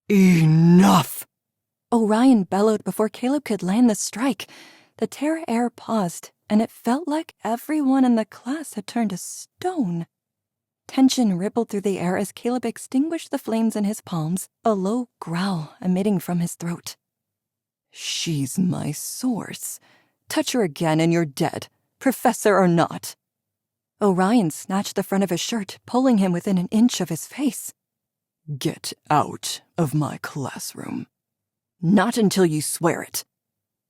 Enough! Orion bellowed before Caleb could land the strike. The terror air paused, and it felt like everyone in the class had turned to stone. Tension rippled through the air as Caleb extinguished the flames in his palms, a low growl emitting from his throat. She's my source. Touch her again and you're dead, professor or not. Orion snatched the front of his shirt, pulling him within an inch of his face. Get out of my classroom. Not until you swear it.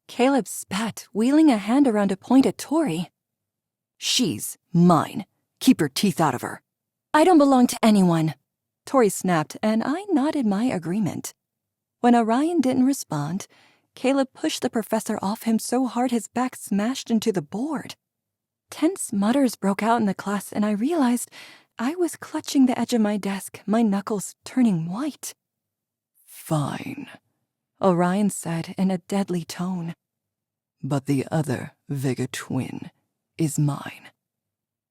Caleb spat, wheeling a hand around to point at Tori. She's mine. Keep your teeth out of her. I don't belong to anyone. Tori snapped, and I nodded my agreement. When Orion didn't respond, Caleb pushed the professor off him so hard his back smashed into the board. Tense mutters broke out in the class, and I realized I was clutching the edge of my desk, my knuckles turning white. Fine, Orion said in a deadly tone. But the other Vega twin is mine.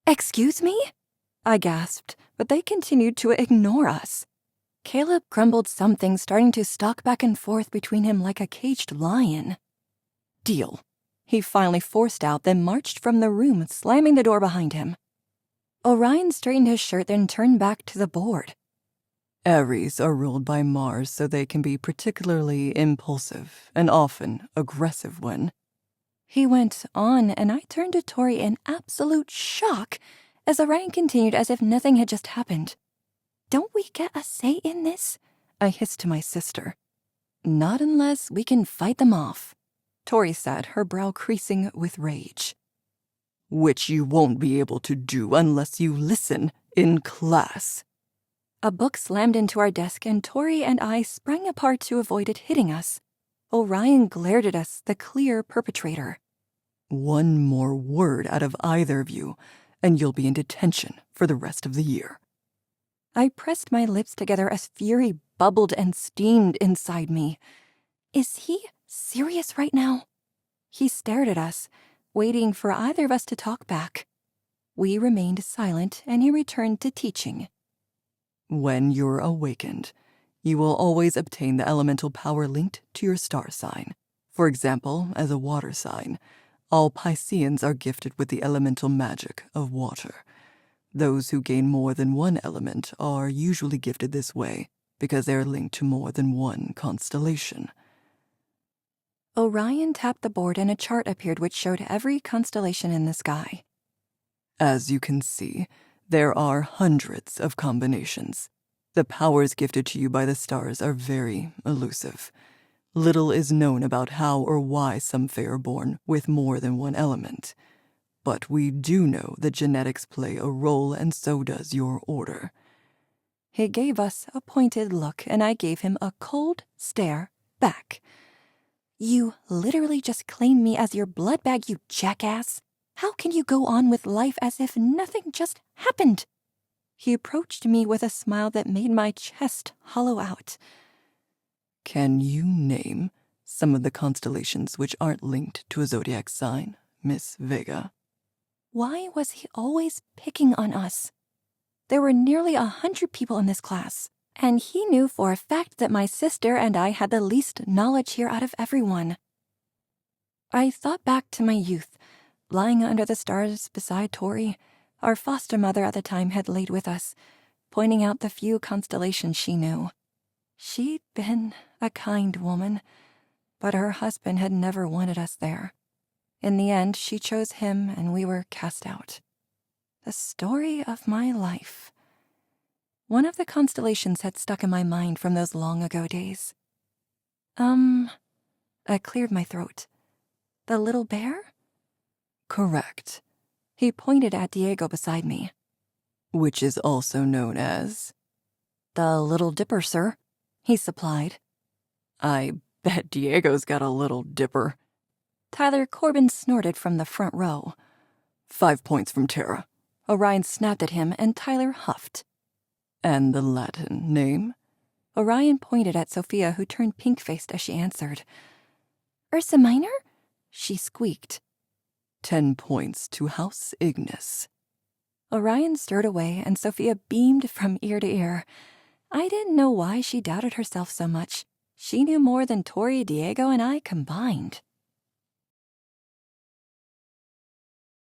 Excuse me? I gasped, but they continued to ignore us. Caleb grumbled something, starting to stalk back and forth between him like a caged lion. Deal, he finally forced out, then marched from the room, slamming the door behind him. Orion straightened his shirt, then turned back to the board. Aries are ruled by Mars, so they can be particularly impulsive and often aggressive when... He went on, and I turned to Tori in absolute shock as Orion continued as if nothing had just happened. Don't we get a say in this? I hissed to my sister. Not unless we can fight them off, Tori said, her brow creasing with rage. Which you won't be able to do unless you listen in class. A book slammed into our desk, and Tori and I sprang apart to avoid it hitting us. Orion glared at us, the clear perpetrator. One more word out of either of you, and you'll be in detention for the rest of the year. I pressed my lips together as fury bubbled and steamed inside me. Is he serious right now? He stared at us, waiting for either of us to talk back. We remained silent, and he returned to teaching. When you're awakened, you will always obtain the elemental power linked to your star sign. For example, as a water sign, all Pisceans are gifted with the elemental magic of water. Those who gain more than one element are usually gifted this way because they are linked to more than one constellation. Orion tapped the board and a chart appeared which showed every constellation in the sky. As you can see, there are hundreds of combinations. The powers gifted to you by the stars are very elusive. Little is known about how or why some Fae are born with more than one element. But we do know that genetics play a role, and so does your order. He gave us a pointed look, and I gave him a cold stare back. You literally just claimed me as your blood bag, you jackass. How can you go on with life as if nothing just happened? He approached me with a smile that made my chest hollow out. Can you name some of the constellations which aren't linked to a zodiac sign, Miss Vega? Why was he always picking on us? There were nearly 100 people in this class, and he knew for a fact that my sister and I had the least knowledge here out of everyone. I thought back to my youth, lying under the stars beside Tori. Our foster mother at the time had laid with us, pointing out the few constellations she knew. She'd been a kind woman, but her husband had never wanted us there. In the end, she chose him and we were cast out. The story of my life. One of the constellations had stuck in my mind from those long ago days. I cleared my throat. The little bear? Correct. He pointed at Diego beside me. Which is also known as... The Little Dipper, sir, he supplied. I bet Diego's got a little dipper. Tyler Corbin snorted from the front row. 5 points from Tara. Orion snapped at him, and Tyler huffed. And the Latin name? Orion pointed at Sophia, who turned pink-faced as she answered. Ursa Minor? She squeaked. 10 points to House Ignis. Orion stirred away, and Sophia beamed from ear to ear. I didn't know why she doubted herself so much. She knew more than Tori, Diego, and I combined.